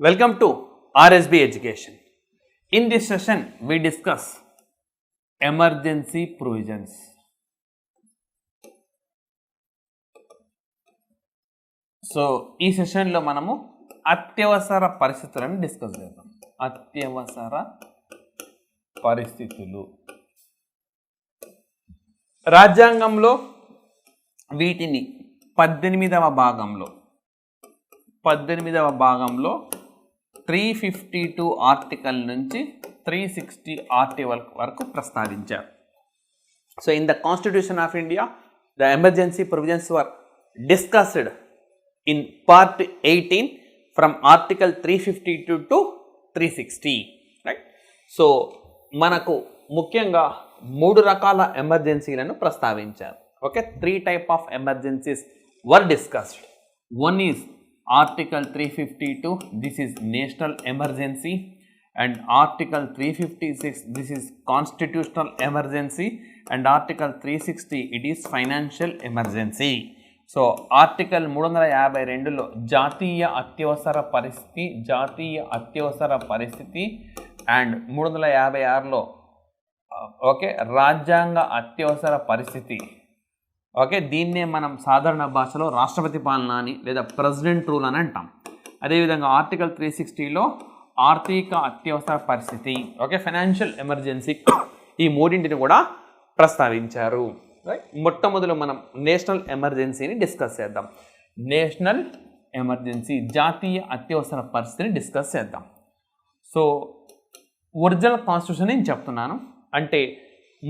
Welcome to RSB Education. In this session, we discuss emergency provisions. So, ఈ సెషన్లో మనము అత్యవసర పరిస్థితులను డిస్కస్ చేద్దాం. అత్యవసర పరిస్థితులు రాజ్యాంగంలో వీటిని 18వ భాగంలో 352 ఆర్టికల్ నుంచి 360 ఆర్టికల్ వరకు ప్రస్తావించారు. So in the constitution of India the emergency provisions were discussed in part 18 from article 352 to 360, right. So మనకు ముఖ్యంగా 3 రకాల ఎమర్జెన్సీలను ప్రస్తావించారు. Okay, 3 types of emergencies were discussed. One is Article 352, this is national emergency, and Article 356, this is constitutional emergency, and Article 360, it is financial emergency. So Article 352లో జాతీయ అత్యవసర పరిస్థితి and 356లో okay రాజ్యాంగ అత్యవసర పరిస్థితి. ఓకే, దీన్నే మనం సాధారణ భాషలో రాష్ట్రపతి పాలన అని లేదా ప్రెసిడెంట్ రూల్ అని అంటాం. అదేవిధంగా ఆర్టికల్ 360లో ఆర్థిక అత్యవసర పరిస్థితి, ఓకే ఫైనాన్షియల్ ఎమర్జెన్సీ, ఈ మూడింటిని కూడా ప్రస్తావించారు. రైట్, మొట్టమొదలు మనం నేషనల్ ఎమర్జెన్సీని డిస్కస్ చేద్దాం. నేషనల్ ఎమర్జెన్సీ జాతీయ అత్యవసర పరిస్థితిని డిస్కస్ చేద్దాం. సో ఒరిజినల్ కాన్స్టిట్యూషన్ నేను చెప్తున్నాను, అంటే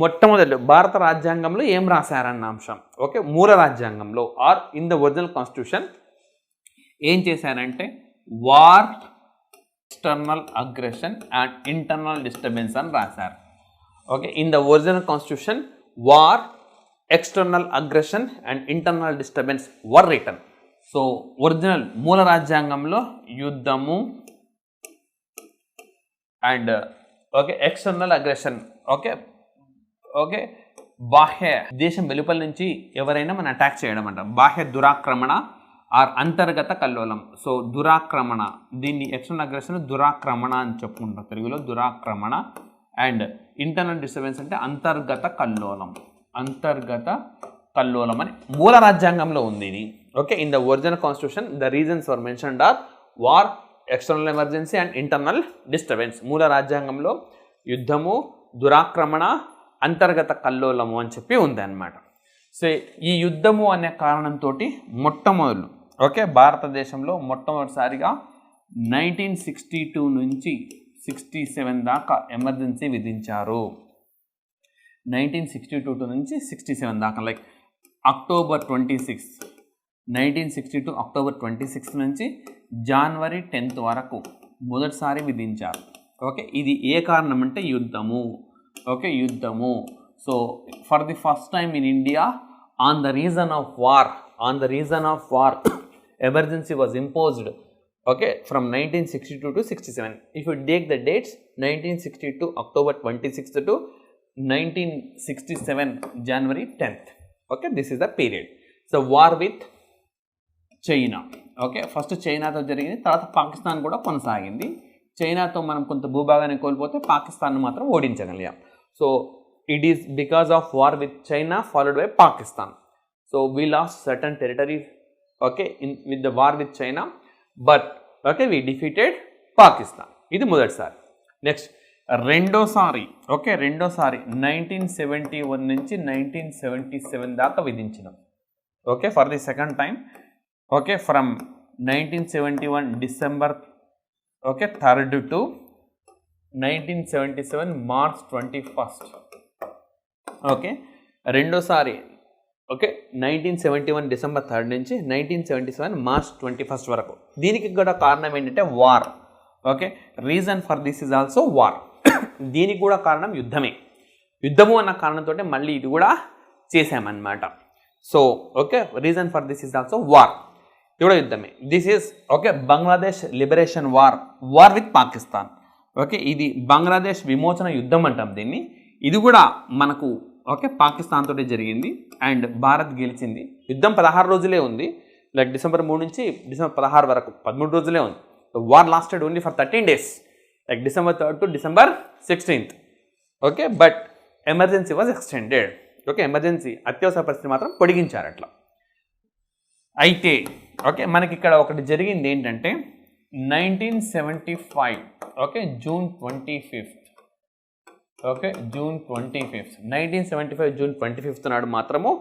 మొట్టమొదటి భారత రాజ్యాంగంలో ఏం రాశారన్న అంశం. ఓకే, మూల రాజ్యాంగంలో or in the original constitution ఏం చేశారంటే war, external aggression and internal disturbance అని రాశారు. Okay, in the original constitution war, external aggression and internal disturbance were written. So original మూల రాజ్యాంగంలో యుద్ధము and okay external aggression, okay బాహ్య దేశం వెలుపల నుంచి ఎవరైనా మనం అటాక్ చేయడం అంటాం. బాహ్య దురాక్రమణ ఆర్ అంతర్గత కల్లోలం. సో దురాక్రమణ, దీన్ని ఎక్స్టర్నల్ అగ్రెషన్ దురాక్రమణ అని చెప్పుకుంటాం తెలుగులో, దురాక్రమణ. అండ్ ఇంటర్నల్ డిస్టర్బెన్స్ అంటే అంతర్గత కల్లోలం అని మూల రాజ్యాంగంలో ఉంది ఇది. Okay, in the original constitution the reasons for mentioned are war, external emergency and internal disturbance. మూల రాజ్యాంగంలో యుద్ధము, దురాక్రమణ, అంతర్గత కల్లోలము అని చెప్పి ఉంది అన్నమాట. సో ఈ యుద్ధము అనే కారణంతో మొట్టమొదలు ఓకే భారతదేశంలో మొట్టమొదటిసారిగా 1962 నుంచి 67 దాకా ఎమర్జెన్సీ విధించారు. 1962 నుంచి 67 దాకా, లైక్ అక్టోబర్ 26, 1962 అక్టోబర్ 26 నుంచి జనవరి 10 వరకు మొదటిసారి విధించారు. ఓకే, ఇది ఏ కారణం అంటే యుద్ధము. ఓకే, యుద్ధము. So for the first time in India on the reason of war emergency was imposed. Okay, from 1962 to 67. If you take the dates 1962 October 26 to 1967 January 10th. Okay, this is the period. So war with China. Okay, first చైనాతో జరిగింది, తర్వాత పాకిస్తాన్ కూడా కొనసాగింది. చైనాతో మనం కొంత భూభాగాన్ని కోల్పోతే పాకిస్తాన్ మాత్రం ఓడించగలిగాం. So it is because of war with China followed by Pakistan. So we lost certain territory okay with the war with China, but okay we defeated Pakistan. ఇది మొదటిసారి. నెక్స్ట్ రెండోసారి 1971 నుంచి 1977 దాకా విధించినాం. Okay, for the second time. Okay, from 1971 December 3rd to 1977 March 21st. Okay, రెండోసారి 1971 December 3rd నుంచి 1977 March 21st వరకు. దీనికి కూడా కారణం ఏంటంటే war. Okay, reason for this is also war. దీనికి కూడా కారణం యుద్ధము అన్న కారణంతో మళ్ళీ ఇది కూడా చేసామన్నమాట. So okay, reason for this is also war, ఇది కూడా యుద్ధమే. This is okay Bangladesh liberation war with Pakistan. Okay, ఇది బంగ్లాదేశ్ విమోచన యుద్ధం అంటాం దీన్ని. ఇది కూడా మనకు ఓకే పాకిస్తాన్ తోటి జరిగింది అండ్ భారత్ గెలిచింది. యుద్ధం 16 రోజులే ఉంది, లైక్ డిసెంబర్ 3 నుంచి డిసెంబర్ 16 వరకు 13 రోజులే ఉంది. The war lasted only for 13 days, like December 3rd to December 16th. Okay, but emergency was extended. Okay, emergency అత్యవసర పరిస్థితి మాత్రం పొడిగించారు అట్లా. అయితే ఓకే, మనకి ఇక్కడ ఒకటి జరిగింది ఏంటంటే 1975 okay June 25th okay June 25th 1975 June 25th నాడు మాత్రము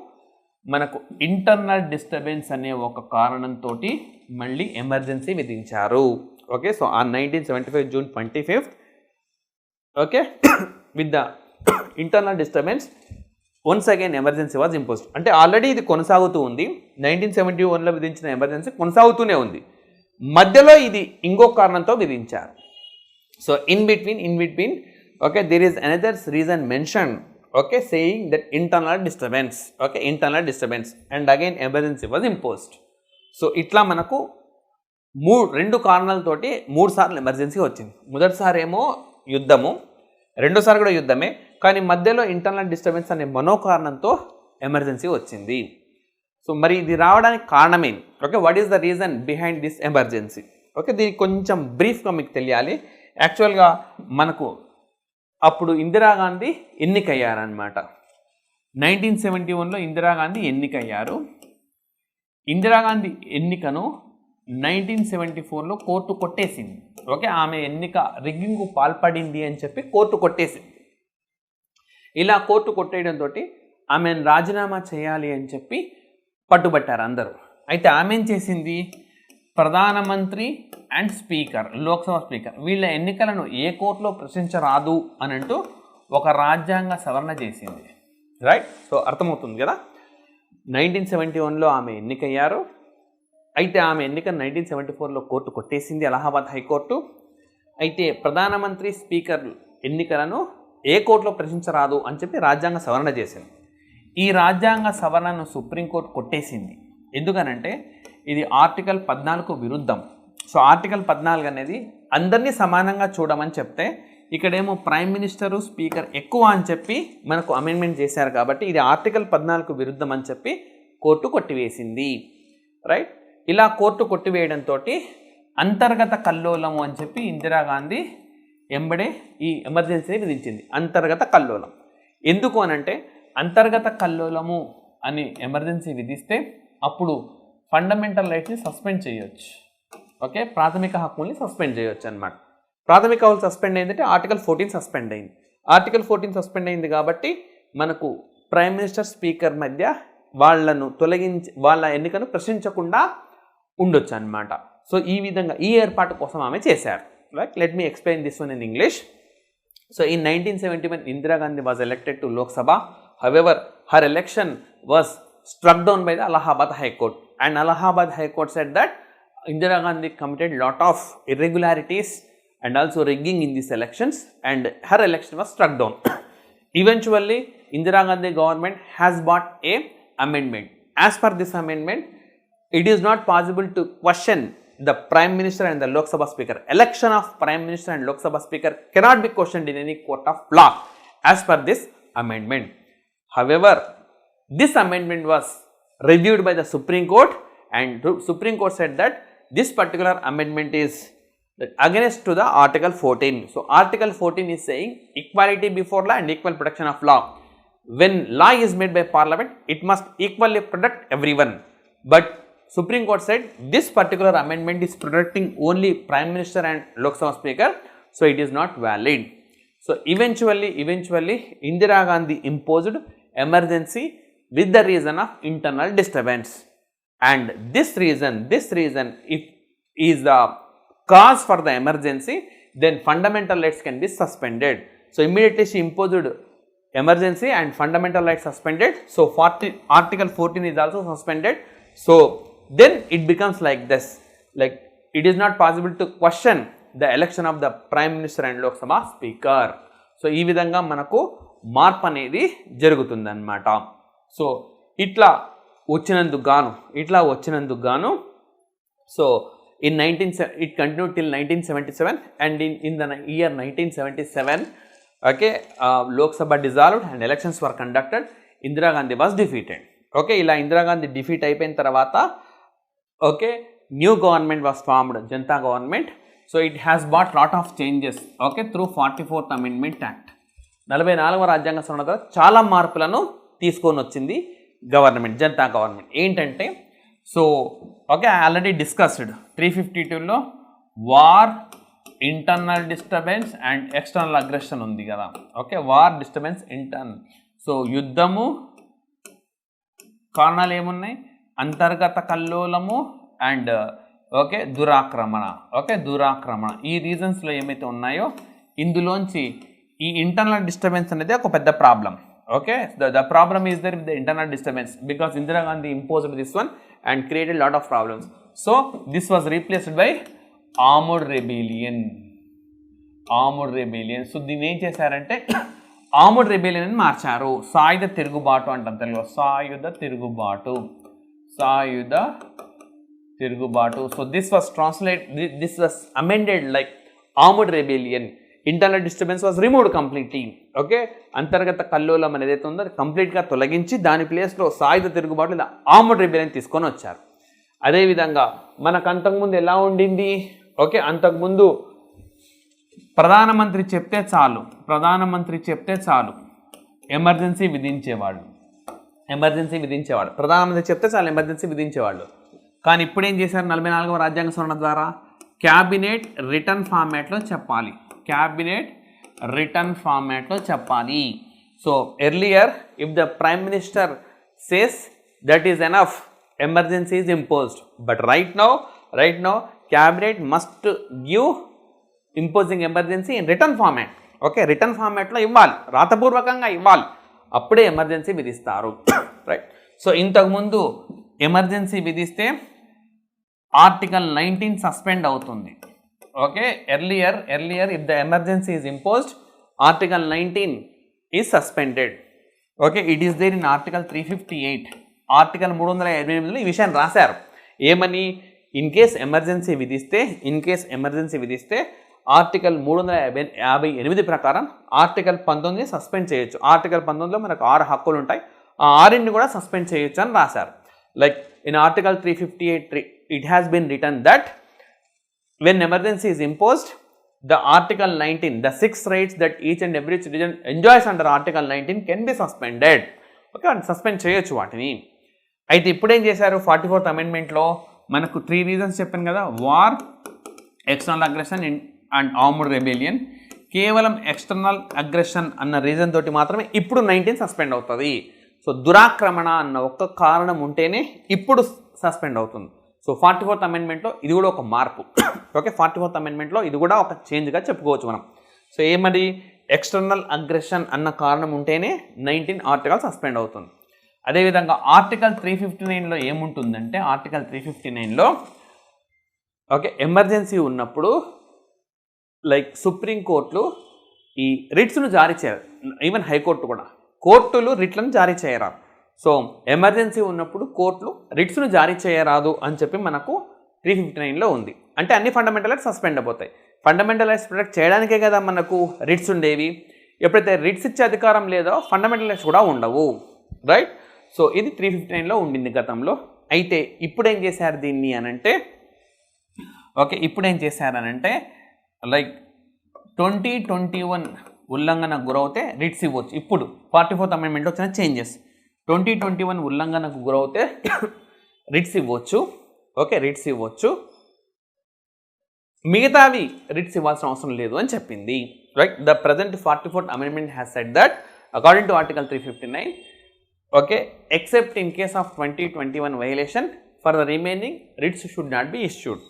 మనకు ఇంటర్నల్ డిస్టర్బెన్స్ అనే ఒక కారణంతో మళ్ళీ ఎమర్జెన్సీ విధించారు. ఓకే, సో ఆ 1975 June 25th okay with the internal disturbance once again emergency was imposed. అంటే ఆల్రెడీ ఇది కొనసాగుతూ ఉంది, 1971లో విధించిన ఎమర్జెన్సీ కొనసాగుతూనే ఉంది, మధ్యలో ఇది ఇంకో కారణంతో విధించారు. So in between okay there is another reason mention okay saying that internal disturbance and again emergency was imposed. So ఇట్లా మనకు రెండు కారణాలతోటి 3 సార్లు ఎమర్జెన్సీ వచ్చింది. మొదటిసారి ఏమో యుద్ధము, రెండోసారి కూడా యుద్ధమే, కానీ మధ్యలో ఇంటర్నల్ డిస్టర్బెన్స్ అనే మరో కారణంతో ఎమర్జెన్సీ వచ్చింది. సో మరి ఇది రావడానికి కారణమేంటి? Okay, what is the reason behind this emergency? Okay, దీనికి కొంచెం బ్రీఫ్గా మీకు తెలియాలి. యాక్చువల్గా మనకు అప్పుడు ఇందిరాగాంధీ ఎన్నికయ్యారనమాట. 1971లో ఇందిరాగాంధీ ఎన్నికయ్యారు. ఇందిరాగాంధీ ఎన్నికను 1974లో కోర్టు కొట్టేసింది. ఓకే, ఆమె ఎన్నిక రిగ్గింగ్కు పాల్పడింది అని చెప్పి కోర్టు కొట్టేసింది. ఇలా కోర్టు కొట్టేయడంతో ఆమెను రాజీనామా చేయాలి అని చెప్పి పట్టుబట్టారు అందరూ. అయితే ఆమె ఏం చేసింది, ప్రధానమంత్రి అండ్ స్పీకర్, లోక్సభ స్పీకర్ వీళ్ళ ఎన్నికలను ఏ కోర్టులో ప్రశ్నించరాదు అని అంటూ ఒక రాజ్యాంగ సవరణ చేసింది. రైట్, సో అర్థమవుతుంది కదా. 1971లో ఆమె ఎన్నికయ్యారు. అయితే ఆమె ఎన్నిక 1974లో కోర్టు కొట్టేసింది, అలహాబాద్ హైకోర్టు. అయితే ప్రధానమంత్రి స్పీకర్ ఎన్నికలను ఏ కోర్టులో ప్రశ్నించరాదు అని చెప్పి రాజ్యాంగ సవరణ చేసింది. ఈ రాజ్యాంగ సవరణను సుప్రీంకోర్టు కొట్టేసింది. ఎందుకనంటే ఇది ఆర్టికల్ 14కు విరుద్ధం. సో ఆర్టికల్ 14 అనేది అందరినీ సమానంగా చూడమని చెప్తే, ఇక్కడేమో ప్రైమ్ మినిస్టరు స్పీకర్ ఎక్కువ అని చెప్పి మనకు అమెండ్మెంట్ చేశారు. కాబట్టి ఇది ఆర్టికల్ 14కు విరుద్ధం అని చెప్పి కోర్టు కొట్టివేసింది. రైట్, ఇలా కోర్టు కొట్టివేయడంతో అంతర్గత కల్లోలము అని చెప్పి ఇందిరాగాంధీ ఎంబడే ఈ ఎమర్జెన్సీ విధించింది. అంతర్గత కల్లోలం ఎందుకు అనంటే, అంతర్గత కల్లోలము అని ఎమర్జెన్సీ విధిస్తే అప్పుడు ఫండమెంటల్ రైట్స్ని సస్పెండ్ చేయొచ్చు. ఓకే, ప్రాథమిక హక్కుల్ని సస్పెండ్ చేయొచ్చు అనమాట. ప్రాథమిక హక్కులు సస్పెండ్ అయిందంటే ఆర్టికల్ 14 సస్పెండ్ అయింది. ఆర్టికల్ 14 సస్పెండ్ అయింది కాబట్టి మనకు ప్రైమ్ మినిస్టర్ స్పీకర్ మధ్య వాళ్ళను తొలగించి వాళ్ళ ఎన్నికను ప్రశ్నించకుండా ఉండొచ్చు అనమాట. సో ఈ విధంగా ఈ ఏర్పాటు కోసం ఆమె చేశారు. Right? Let me explain this one in English. So in 1971, Indira Gandhi was elected to Lok Sabha. However, her election was struck down by the Allahabad High Court. And Allahabad High Court said that Indira Gandhi committed lot of irregularities and also rigging in these elections, and her election was struck down. Eventually, Indira Gandhi government has brought a amendment. As per this amendment, it is not possible to question the Prime Minister and the Lok Sabha Speaker. Election of Prime Minister and Lok Sabha Speaker cannot be questioned in any court of law as per this amendment. However, this amendment was reviewed by the Supreme Court, and Supreme Court said that this particular amendment is against to the Article 14. So, Article 14 is saying equality before law and equal protection of law. When law is made by Parliament, it must equally protect everyone. But Supreme Court said this particular amendment is protecting only Prime Minister and Lok Sabha Speaker, so it is not valid. So eventually Indira Gandhi imposed emergency with the reason of internal disturbance, and this reason if is the cause for the emergency, then fundamental rights can be suspended. So immediately she imposed emergency and fundamental rights suspended. So Article 14 is also suspended. So then it becomes like this, like it is not possible to question the election of the Prime Minister and Lok Sabha Speaker. So ఈ విధంగా మనకు మార్పు అనేది జరుగుతుంది అన్నమాట. So ఇట్లా వచ్చినందుకు గాను so it continued till 1977, and in the year 1977 okay Lok Sabha dissolved and elections were conducted. Indira Gandhi was defeated. Okay, ఇలా ఇందిరా గాంధీ డిఫీట్ అయిపోయిన తర్వాత okay new government was formed, Janata government, so it has brought lot of changes okay through 44th amendment act. 44వ రాజ్యాంగ సవరణ ద్వారా చాలా మార్పులను తీసుకొని వచ్చింది గవర్నమెంట్, జనతా గవర్నమెంట్. ఏంటంటే సో ఓకే ఆల్రెడీ డిస్కస్డ్ 352లో war, internal disturbance and external aggression ఉంది కదా. Okay war, disturbance, internal. So యుద్ధము కారణాలు ఏమున్నాయి, అంతర్గత కల్లోలము అండ్ ఓకే దురాక్రమణ. ఓకే దురాక్రమణ ఈ రీజన్స్లో ఏమైతే ఉన్నాయో ఇందులోంచి ఈ ఇంటర్నల్ డిస్టర్బెన్స్ అనేది ఒక పెద్ద problem. Okay the problem is there with the internal disturbance because Indira Gandhi imposed this one and created lot of problems. So this was replaced by armed rebellion. Armed rebellion. So దీన్ని ఏం చేశారంటే armed rebellion అని మార్చారు. సాయుధ తిరుగుబాటు అంటాం తెలుగులో. సాయుధ తిరుగుబాటు. సాయుధ తిరుగుబాటు. So this was amended like armed rebellion. Internal disturbance was removed completely. Okay అంతర్గత కల్లోలం అనేది ఏదైతే ఉందో అది కంప్లీట్గా తొలగించి దాని ప్లేస్లో సాయుధ తిరుగుబాటు లేదా ఆర్మ్డ్ రెబెలియన్ తీసుకొని వచ్చారు. అదేవిధంగా మనకు అంతకుముందు ఎలా ఉండింది, ఓకే అంతకుముందు ప్రధానమంత్రి చెప్తే చాలు ఎమర్జెన్సీ విధించేవాళ్ళు. ప్రధానమంత్రి చెప్తే చాలు ఎమర్జెన్సీ విధించేవాళ్ళు. కానీ ఇప్పుడు ఏం చేశారు 44వ రాజ్యాంగ సవరణ ద్వారా క్యాబినెట్ రిటర్న్ ఫార్మాట్లో చెప్పాలి. So earlier if the prime minister says that is enough, emergency is imposed. But right now cabinet must give imposing emergency in written format. Okay written ఫార్మాట్లో ఇవ్వాలి, రాతపూర్వకంగా ఇవ్వాలి, అప్పుడే ఎమర్జెన్సీ విధిస్తారు. రైట్. సో ఇంతకుముందు emergency విధిస్తే ఆర్టికల్ 19 సస్పెండ్ అవుతుంది. Okay earlier if the emergency is imposed article 19 is suspended. Okay it is there in article 358. Article 358లో ఈ విషయాన్ని రాశారు. ఏమని, ఇన్ కేస్ ఎమర్జెన్సీ విధిస్తే ఆర్టికల్ 358 ప్రకారం ఆర్టికల్ 19 సస్పెండ్ చేయొచ్చు. ఆర్టికల్ 19లో మనకు 6 హక్కులు ఉంటాయి, ఆ 6ని కూడా సస్పెండ్ చేయొచ్చు అని రాశారు. Like in article 358 it has been written that when emergency is imposed, the article 19, the 6 rights that each and every citizen enjoys under article 19 can be suspended. Okay suspend చేయొచ్చు వాటిని. అయితే ఇప్పుడు ఏం చేశారు 44th అమెండ్మెంట్లో మనకు 3 రీజన్స్ చెప్పాను కదా, war, external aggression and armed rebellion. కేవలం ఎక్స్టర్నల్ అగ్రెషన్ అన్న రీజన్ తోటి మాత్రమే ఇప్పుడు 19 సస్పెండ్ అవుతుంది. సో దురాక్రమణ అన్న ఒక్క కారణం ఉంటేనే ఇప్పుడు సస్పెండ్ అవుతుంది. సో 44th అమెండ్మెంట్లో ఇది కూడా ఒక మార్పు. ఓకే 44th అమెండ్మెంట్లో ఇది కూడా ఒక చేంజ్గా చెప్పుకోవచ్చు మనం. సో ఏమది, ఎక్స్టర్నల్ అగ్రెషన్ అన్న కారణం ఉంటేనే 19 ఆర్టికల్ సస్పెండ్ అవుతుంది. అదేవిధంగా ఆర్టికల్ 359లో ఏముంటుందంటే ఆర్టికల్ 359లో ఓకే ఎమర్జెన్సీ ఉన్నప్పుడు లైక్ సుప్రీంకోర్టులు ఈ రిట్స్ను జారీ చేయరు, ఈవెన్ హైకోర్టు కూడా, కోర్టులు రిట్లను జారీ చేయరాదు. సో ఎమర్జెన్సీ ఉన్నప్పుడు కోర్టులు రిట్స్ను జారీ చేయరాదు అని చెప్పి మనకు 359లో ఉంది. అంటే అన్ని ఫండమెంటల్ రైట్స్ సస్పెండ్ అయిపోతాయి. ఫండమెంటల్ రైట్స్ ప్రొటెక్ట్ చేయడానికే కదా మనకు రిట్స్ ఉండేవి. ఎప్పుడైతే రిట్స్ ఇచ్చే అధికారం లేదో ఫండమెంటల్ రైట్స్ కూడా ఉండవు. రైట్. సో ఇది 359లో ఉండింది గతంలో. అయితే ఇప్పుడు ఏం చేశారు దీన్ని అనంటే లైక్ 2021 ఉల్లంఘనకు గురవుతే రిట్స్ ఇవ్వచ్చు. ఇప్పుడు 44th అమెండ్మెంట్లో వచ్చిన చేంజెస్ 2021 ఉల్లంఘనకు గురవుతే రిట్స్ ఇవ్వచ్చు. ఓకే రిట్స్ ఇవ్వచ్చు, మిగతావి రిట్స్ ఇవ్వాల్సిన అవసరం లేదు అని చెప్పింది. Right. The present 44th amendment has said that according to article 359 okay except in case of 2021 violation for the remaining writs should not be issued.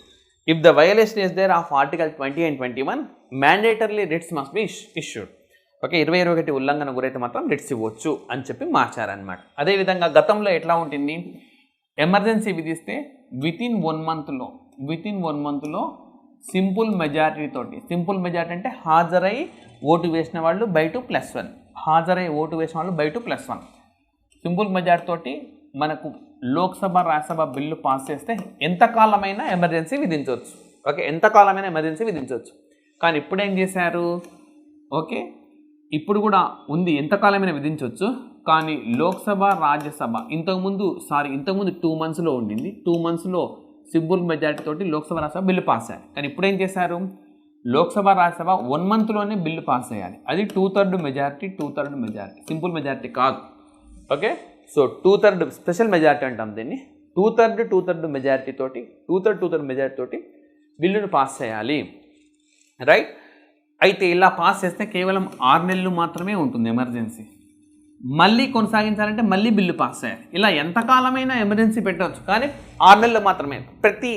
If the violation is there of article 20 and 21 mandatorily writs must be issued. Okay 2021 ఉల్లంఘన గురైతే మాత్రం writs ఇవ్వచ్చు అని చెప్పి మార్చారనమాట. అదేవిధంగా గతంలో ఎట్లా ఉంటుంది, ఎమర్జెన్సీ విధిస్తే వితిన్ వన్ మంత్లో సింపుల్ మెజారిటీ తోటి, సింపుల్ మెజారిటీ అంటే హాజరై ఓటు వేసిన వాళ్ళు బై 2+1, సింపుల్ మెజారిటీ తోటి మనకు లోక్సభ రాజ్యసభ బిల్లు పాస్ చేస్తే ఎంతకాలమైనా ఎమర్జెన్సీ విధించవచ్చు. ఓకే ఎంతకాలమైనా ఎమర్జెన్సీ విధించవచ్చు. కానీ ఇప్పుడు ఏం చేశారు, ఓకే ఇప్పుడు కూడా ఉంది ఎంతకాలమైనా విధించవచ్చు. కానీ లోక్సభ రాజ్యసభ ఇంతకుముందు 2 మంత్స్లో ఉండింది, 2 మంత్స్లో సింపుల్ మెజారిటీ తోటి లోక్సభ రాజ్యసభ బిల్లు పాస్ అయ్యాలి. కానీ ఇప్పుడు ఏం చేశారు, లోక్సభ రాజ్యసభ 1 monthలోనే బిల్లు పాస్ అయ్యాలి. అది 2/3 మెజారిటీ, 2/3 మెజారిటీ, సింపుల్ మెజారిటీ కాదు. ఓకే, సో 2/3 స్పెషల్ మెజారిటీ అంటాం దీన్ని. 2/3 మెజారిటీ తోటి 2/3 మెజారిటీ తోటి బిల్లును పాస్ చేయాలి, రైట్. అయితే ఇలా పాస్ చేస్తే కేవలం 6 నెలలు మాత్రమే ఉంటుంది ఎమర్జెన్సీ. మళ్ళీ కొనసాగించాలంటే మళ్ళీ బిల్లు పాస్ అయ్యాలి. ఇలా ఎంతకాలమైనా ఎమర్జెన్సీ పెట్టవచ్చు, కానీ 6 నెలలు మాత్రమే, ప్రతి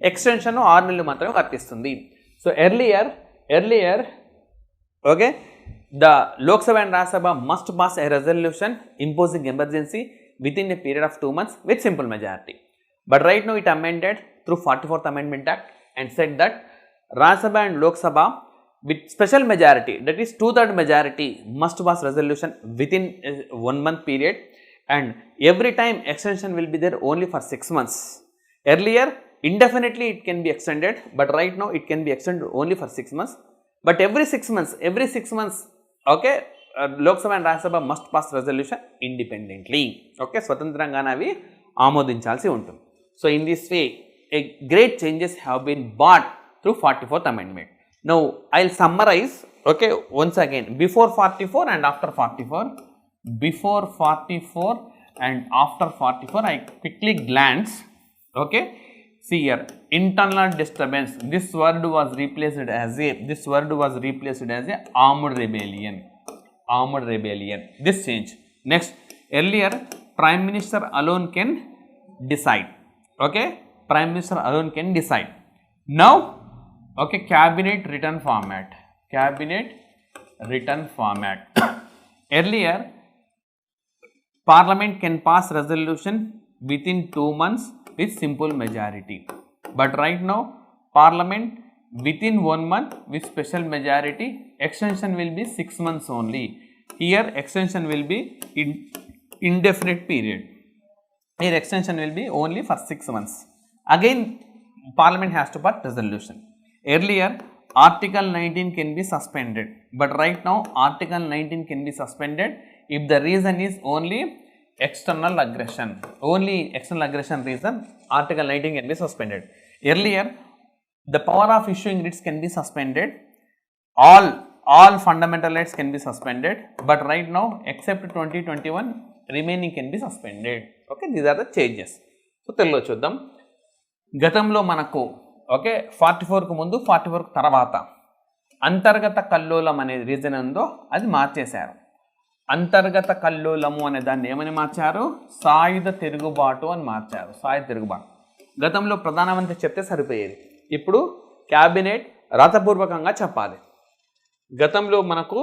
ఎక్స్టెన్షన్ 6 నెలలు మాత్రమే వర్తిస్తుంది. So earlier okay, the Lok Sabha and Rajya Sabha must pass a resolution imposing emergency within a period of 2 months with simple majority. But right now it amended through 44th Amendment Act and said that Rajya Sabha and Lok Sabha with special majority, that is 2/3 majority, must pass resolution within a 1 month period, and every time extension will be there only for 6 months. Earlier indefinitely it can be extended, but right now it can be extended only for 6 months. But every 6 months, okay, Lok Sabha and Rajya Sabha must pass resolution independently. Okay, స్వతంత్రంగానే అవి ఆమోదించాల్సి ఉంటుంది. So in this way, a great changes have been brought through 44th Amendment. Now I'll summarize, okay, once again, before 44 and after 44. Before 44 and after 44, I quickly glance, okay. See here, internal disturbance, this word was replaced as a armed rebellion, this change. Next, earlier Prime Minister alone can decide, okay, Prime Minister alone can decide. Now, okay, cabinet written format. Earlier Parliament can pass resolution within 2 months with simple majority, but right now Parliament within 1 month with special majority. Extension will be 6 months only. Here extension will be indefinite period. Here extension will be only for 6 months. Again Parliament has to pass resolution. Earlier Article 19 can be suspended, but right now Article 19 can be suspended if the reason is only external aggression. Only external aggression reason Article 19 can be suspended. Earlier the power of issuing writs can be suspended. All fundamental rights can be suspended, but right now except 2021 remaining can be suspended. Okay, these are the changes. So తెలుగులో చూద్దాం. గతంలో మనకు okay 44కు ముందు 44కు తర్వాత అంతర్గత కల్లోలం అనే reason ఉందో అది మార్చేశారు. అంతర్గత కల్లోలము అనే దాన్ని ఏమని మార్చారు, సాయుధ తిరుగుబాటు అని మార్చారు. సాయుధ తిరుగుబాటు గతంలో ప్రధానమంత్రి చెప్తే సరిపోయేది, ఇప్పుడు క్యాబినెట్ రాతపూర్వకంగా చెప్పాలి. గతంలో మనకు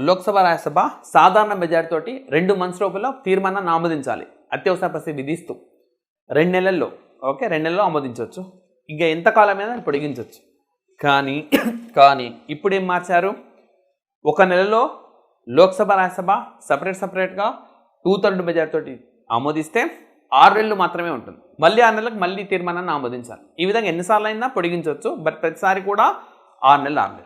లోక్సభ రాజ్యసభ సాధారణ మెజారిటీ తోటి 2 months లోపల తీర్మానాన్ని ఆమోదించాలి. అత్యవసర పరిస్థితి విధిస్తూ 2 నెలల్లో, ఓకే, 2 నెలల్లో ఆమోదించవచ్చు. ఇంకా ఎంతకాలమైనా పొడిగించవచ్చు. కానీ ఇప్పుడు ఏం మార్చారు, 1 నెలలో లోక్సభ రాజ్యసభ సపరేట్గా 2/3 మెజారిటీ తోటి ఆమోదిస్తే 6 నెలలు మాత్రమే ఉంటుంది. మళ్ళీ 6 నెలలకు మళ్ళీ తీర్మానాన్ని ఆమోదించాలి. ఈ విధంగా ఎన్నిసార్లు అయినా పొడిగించవచ్చు, బట్ ప్రతిసారి కూడా 6 నెలలు.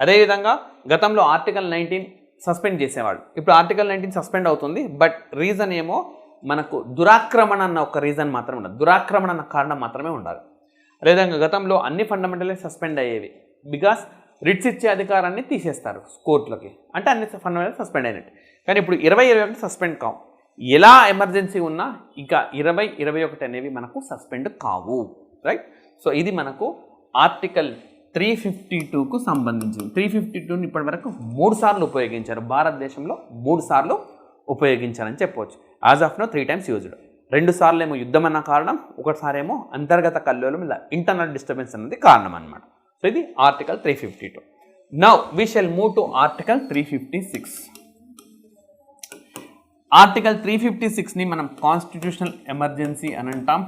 అదేవిధంగా గతంలో ఆర్టికల్ 19 సస్పెండ్ చేసేవాళ్ళు, ఇప్పుడు ఆర్టికల్ 19 సస్పెండ్ అవుతుంది. బట్ రీజన్ ఏమో మనకు దురాక్రమణ అన్న ఒక రీజన్ మాత్రమే ఉండదు, దురాక్రమణ అన్న కారణం మాత్రమే ఉండాలి. అదేవిధంగా గతంలో అన్ని ఫండమెంటల్ సస్పెండ్ అయ్యేవి, బికాస్ రిట్స్ ఇచ్చే అధికారాన్ని తీసేస్తారు కోర్టులకి, అంటే అన్ని ఫండమెంటల్ సస్పెండ్ అయినట్టు. కానీ ఇప్పుడు 20-21 సస్పెండ్ కావు. ఎలా ఎమర్జెన్సీ ఉన్నా ఇంకా 20-21 అనేవి మనకు సస్పెండ్ కావు, రైట్. సో ఇది మనకు ఆర్టికల్ 352కు సంబంధించింది. 352ని ఇప్పటి వరకు 3 సార్లు ఉపయోగించారు, భారతదేశంలో 3 సార్లు ఉపయోగించారని చెప్పవచ్చు. As of now 3 times used. 2 సార్లు ఏమో యుద్ధం అన్న కారణం, 1 సారి ఏమో అంతర్గత కల్లోలం, ఇలా ఇంటర్నల్ డిస్టర్బెన్స్ అనేది కారణం అనమాట. సో ఇది article 352. Now we shall move to article 356. Article 356ని మనం కాన్స్టిట్యూషనల్ ఎమర్జెన్సీ అని అంటాం,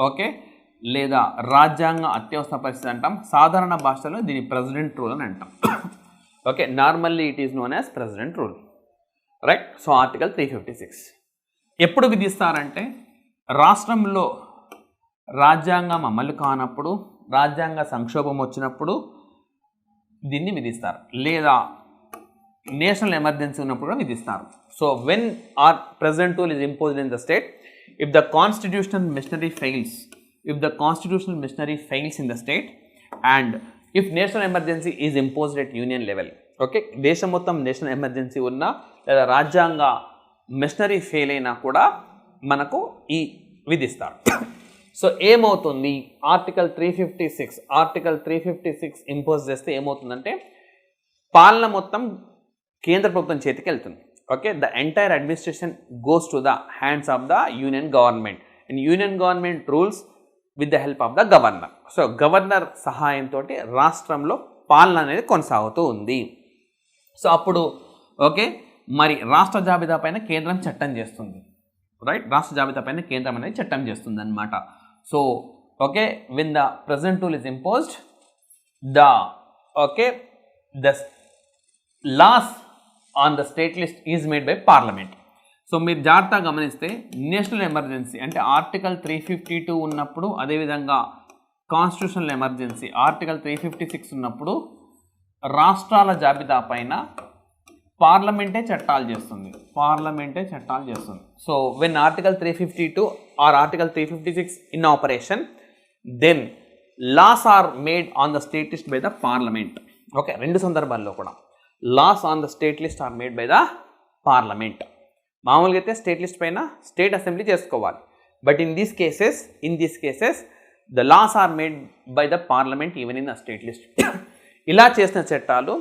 ఓకే, లేదా రాజ్యాంగ అత్యవసర పరిస్థితి అంటాం. సాధారణ భాషలో దీని ప్రెసిడెంట్ రూల్ అని అంటాం. Okay, normally it is known as president rule, right. So article 356 ఎప్పుడు విధిస్తారంటే రాష్ట్రంలో రాజ్యాంగం అమలు కానప్పుడు, రాజ్యాంగ సంక్షోభం వచ్చినప్పుడు దీన్ని విధిస్తారు, లేదా నేషనల్ ఎమర్జెన్సీ ఉన్నప్పుడు కూడా విధిస్తారు. So when are president rule is imposed in the state, if the constitutional machinery fails in the state and if national emergency is imposed at union level. Okay, దేశం మొత్తం నేషనల్ ఎమర్జెన్సీ ఉన్నా లేదా రాజ్యాంగ machinery fail అయినా కూడా మనకు ఈ విధిస్తారు. సో ఏమవుతుంది, ఆర్టికల్ 356 ఇంపోజ్ చేస్తే ఏమవుతుందంటే పాలన మొత్తం కేంద్ర ప్రభుత్వం చేతికి వెళ్తుంది. Okay, the entire administration goes to the hands of the union government and union government rules with the help of the governor. So governor సహాయంతో రాష్ట్రంలో పాలన అనేది కొనసాగుతూ ఉంది. సో అప్పుడు ఓకే, మరి రాష్ట్ర జాబితా పైన కేంద్రం చట్టం చేస్తుంది. రైట్, రాష్ట్ర జాబితా పైన కేంద్రం అనేది చట్టం చేస్తుంది అనమాట. So okay, when the president rule is imposed the laws on the state list is made by parliament. So మీరు జాగ్రత్తగా గమనిస్తే నేషనల్ ఎమర్జెన్సీ అంటే ఆర్టికల్ 352 ఉన్నప్పుడు, అదేవిధంగా కాన్స్టిట్యూషనల్ ఎమర్జెన్సీ ఆర్టికల్ 356 ఉన్నప్పుడు రాష్ట్రాల జాబితా పైన పార్లమెంటే చట్టాలు చేస్తుంది. So when article 352 or article 356 in operation, then laws are made on the state list by the parliament. Okay, రెండు సందర్భాల్లో కూడా laws on the state list are made by the parliament. మామూలుగా అయితే స్టేట్ లిస్ట్ పైన state assembly చేసుకోవాలి, but in these cases the laws are made by the parliament even in the state list. ఇలా చేసిన చట్టాలు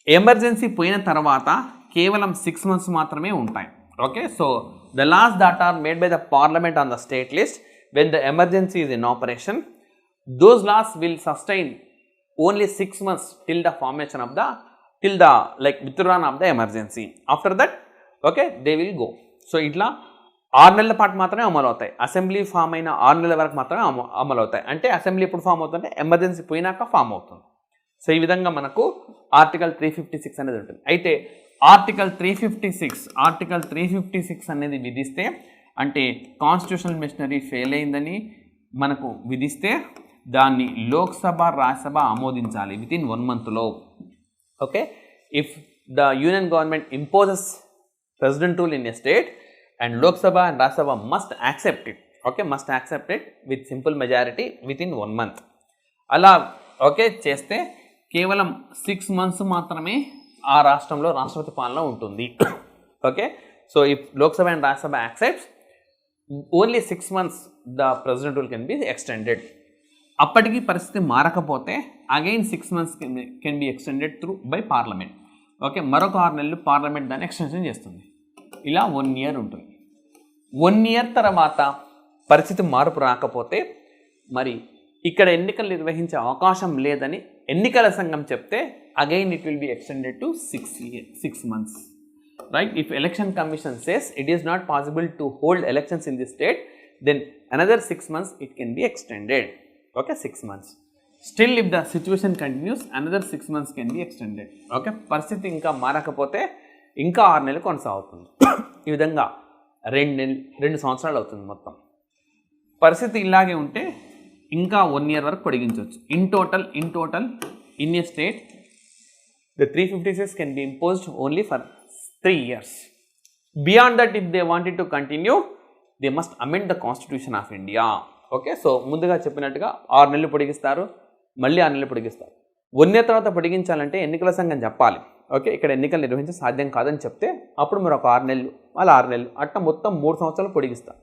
ఎమర్జెన్సీ పోయిన తర్వాత కేవలం 6 months మాత్రమే ఉంటాయి. Okay, so the laws that are made by the parliament on the state list when the emergency is in operation, those laws will sustain only 6 months till the withdrawal of the emergency. After that, okay, they will go. So ఇట్లా 6 నెలల పాటు మాత్రమే అమలు అవుతాయి. Assembly form అయిన 6 నెలల వరకు మాత్రమే అమలు అవుతాయి. అంటే అసెంబ్లీ ఎప్పుడు ఫామ్ అవుతుందంటే ఎమర్జెన్సీ పోయినాక ఫామ్ అవుతుంది. సో ఈ విధంగా మనకు ఆర్టికల్ 356 అనేది ఉంటుంది. అయితే ఆర్టికల్ 356 అనేది విధిస్తే, అంటే కాన్స్టిట్యూషనల్ మిషనరీ ఫెయిల్ అయిందని మనకు విధిస్తే దాన్ని లోక్సభ రాజ్యసభ ఆమోదించాలి with in 1 month. Okay, if the union government imposes president rule in a state and Lok Sabha and Rajya Sabha must accept it, must accept it with simple majority within 1 month. అలా okay చేస్తే కేవలం 6 months మాత్రమే ఆ రాష్ట్రంలో రాష్ట్రపతి పాలన ఉంటుంది. Okay, so if Lok Sabha and Rajya Sabha accepts only 6 months the president rule can be extended. అప్పటికి పరిస్థితి మారకపోతే again 6 months can be extended through by parliament. Okay, మరొక 6 నెలలు పార్లమెంట్ దాన్ని ఎక్స్టెన్షన్ చేస్తుంది. ఇలా 1 year ఉంటుంది. 1 year తర్వాత పరిస్థితి మార్పు రాకపోతే మరి ఇక్కడ ఎన్నికలు నిర్వహించే అవకాశం లేదని ఎన్నికల సంఘం చెప్తే again it will be extended to 6 months. Right, if election commission says it is not possible to hold elections in the state, then another 6 months it can be extended. Okay, 6 months. Still if the situation continues another 6 months can be extended. Okay, పరిస్థితి ఇంకా మారకపోతే ఇంకా 6 నెలలు కొనసాగుతుంది. ఈ విధంగా 2 సంవత్సరాలు అవుతుంది మొత్తం. పరిస్థితి ఇలాగే ఉంటే ఇంకా 1 year వరకు పొడిగించవచ్చు. In total in a state the 356 can be imposed only for 3 years. Beyond that if they wanted to continue they must amend the constitution of India. Okay, so ముందుగా చెప్పినట్టుగా 6 నెలలు పొడిగిస్తారు, మళ్ళీ 6 నెలలు పొడిగిస్తారు. 1 year తర్వాత పొడిగించాలంటే ఎన్నికల సంఘం చెప్పాలి. ఓకే, ఇక్కడ ఎన్నికలు నిర్వహించే సాధ్యం కాదని చెప్తే అప్పుడు మరొక 6 నెలలు, అలా 6 నెలలు, అట్లా మొత్తం 3 సంవత్సరాలు పొడిగిస్తారు.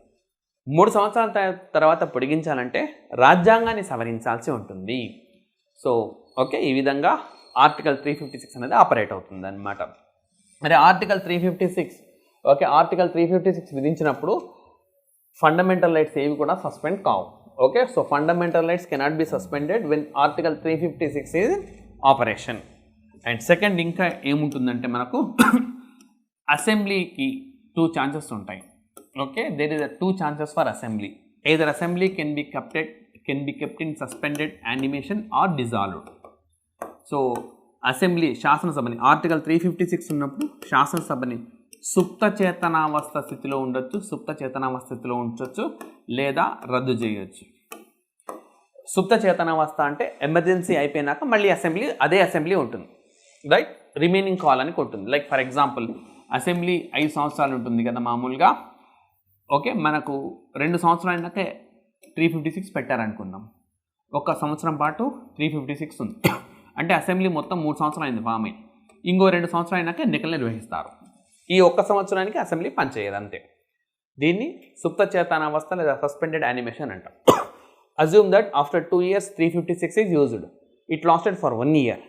3 సంవత్సరాల తర్వాత పొడిగించాలంటే రాజ్యాంగాన్ని సవరించాల్సి ఉంటుంది. సో ఓకే, ఈ విధంగా ఆర్టికల్ 356 అనేది ఆపరేట్ అవుతుంది అన్నమాట. మరి ఆర్టికల్ 356 విధించినప్పుడు ఫండమెంటల్ రైట్స్ ఏవి కూడా సస్పెండ్ కావు. Okay, so fundamental rights cannot be suspended when article 356 is operation. And second ఇంకా ఏముంటుందంటే మనకు అసెంబ్లీకి 2 chances ఉంటాయి. Okay, there is 2 chances for assembly. Either assembly can be kept in suspended animation or dissolved. So assembly శాసనసభని article 356 ఉన్నప్పుడు శాసనసభని సుప్త చేతనావస్థ స్థితిలో ఉంచవచ్చు లేదా రద్దు చేయొచ్చు. సుప్త చేతనావస్థ అంటే ఎమర్జెన్సీ అయిపోయినాక మళ్ళీ అదే అసెంబ్లీ ఉంటుంది. రైట్, రిమైనింగ్ కాలానికి ఉంటుంది. లైక్ ఫర్ ఎగ్జాంపుల్ అసెంబ్లీ 5 సంవత్సరాలు ఉంటుంది కదా మామూలుగా. ఓకే మనకు 2 సంవత్సరాలు అయినాకే 356 పెట్టారనుకుందాం. 1 సంవత్సరం పాటు 356 ఉంది. అంటే అసెంబ్లీ మొత్తం 3 సంవత్సరాలు అయింది ఫామ్ అయ్యి. ఇంకో 2 సంవత్సరాలు అయినాక ఎన్నికలు నిర్వహిస్తారు. ఈ 1 సంవత్సరానికి అసెంబ్లీ పనిచేయదు అంతే. దీన్ని సుప్త చేతనావస్థ లేదా సస్పెండెడ్ యానిమేషన్ అంటాం. Assume that after 2 years 356 is used. It lasted for 1 year.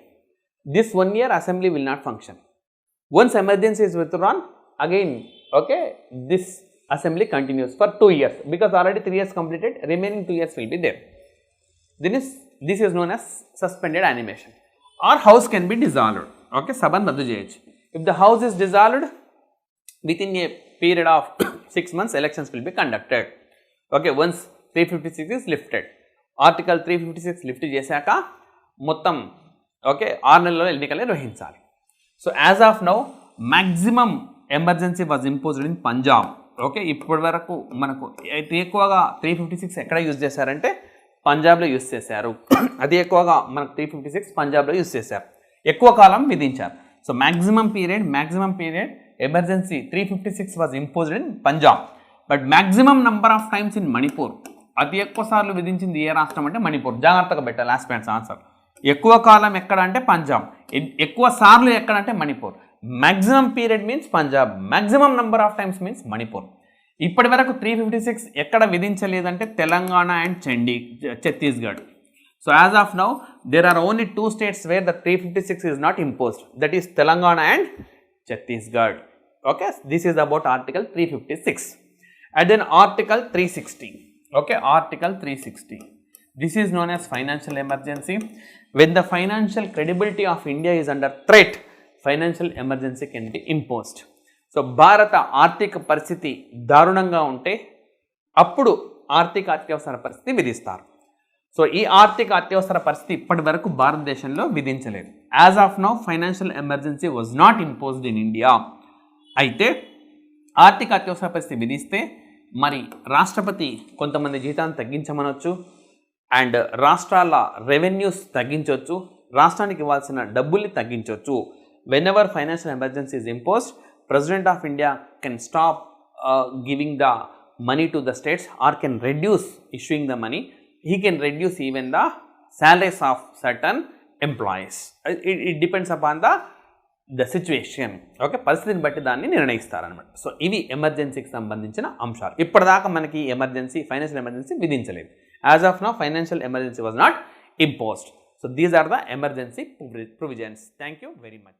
This 1 year assembly will not function. Once emergency is withdrawn, again, okay, this assembly continues for 2 years because already 3 years completed, remaining 2 years will be there. This is known as suspended animation. Or house can be dissolved. Okay, sabhan raddu cheyochu. If the house is dissolved, within a period of 6 months, elections will be conducted. Okay, once 356 is lifted. Article 356 lift చేశాక మొత్తం okay 6 నెలల్లో ఎన్నికలు నిర్వహించాలి. So as of now maximum emergency was imposed in Punjab. Okay ఇప్పటి వరకు మనకు ఎక్కువగా 356 ఎక్కడ యూజ్ చేశారంటే పంజాబ్లో యూజ్ చేశారు. అది ఎక్కువగా మనకు 356 పంజాబ్లో యూజ్ చేశారు, ఎక్కువ కాలం విధించారు. So maximum period emergency 356 was imposed in Punjab. But maximum number of times in Manipur. అతి ఎక్కువ సార్లు విధించింది ఏ రాష్ట్రం అంటే మణిపూర్. జాగ్రత్తగా పెట్టాలి లాస్ట్ పాయింట్స్ ఆన్సర్. ఎక్కువ కాలం ఎక్కడ అంటే పంజాబ్, ఎక్కువ సార్లు ఎక్కడ అంటే Manipur. Maximum period means Punjab, maximum number of times means Manipur. ఇప్పటి వరకు 356 ఎక్కడ విధించలేదంటే Telangana and Chhattisgarh. So as of now there are only 2 states where the 356 is not imposed, that is Telangana and Chhattisgarh. Okay this is about article 356. And then article 360. Okay, Article 360. This is known as financial emergency. When the financial credibility of India is under threat, financial emergency can be imposed. So, భారత ఆర్థిక పరిస్థితి దారుణంగా ఉంటే అప్పుడు ఆర్థిక అత్యవసర పరిస్థితి విధిస్తారు. సో ఈ ఆర్థిక అత్యవసర పరిస్థితి ఇప్పటి వరకు భారతదేశంలో విధించలేదు. As of now financial emergency was not imposed in India. అయితే ఆర్థిక అత్యవసర పరిస్థితి విధిస్తే మరి రాష్ట్రపతి కొంతమంది జీతాన్ని తగ్గించమనొచ్చు, అండ్ రాష్ట్రాల రెవెన్యూస్ తగ్గించవచ్చు, రాష్ట్రానికి ఇవ్వాల్సిన డబ్బుల్ని తగ్గించవచ్చు. When ever financial emergency is imposed, president of India can stop giving the money to the states or can reduce issuing the money. He can reduce even the salaries of certain employees. It depends upon the situation. Okay పరిస్థితిని బట్టి దాన్ని నిర్ణయిస్తారనమాట. So ఇవి ఎమర్జెన్సీకి సంబంధించిన అంశాలు. ఇప్పటిదాకా మనకి emergency financial emergency విధించలేదు. As of now financial emergency was not imposed. So these are the emergency provisions. Thank you very much.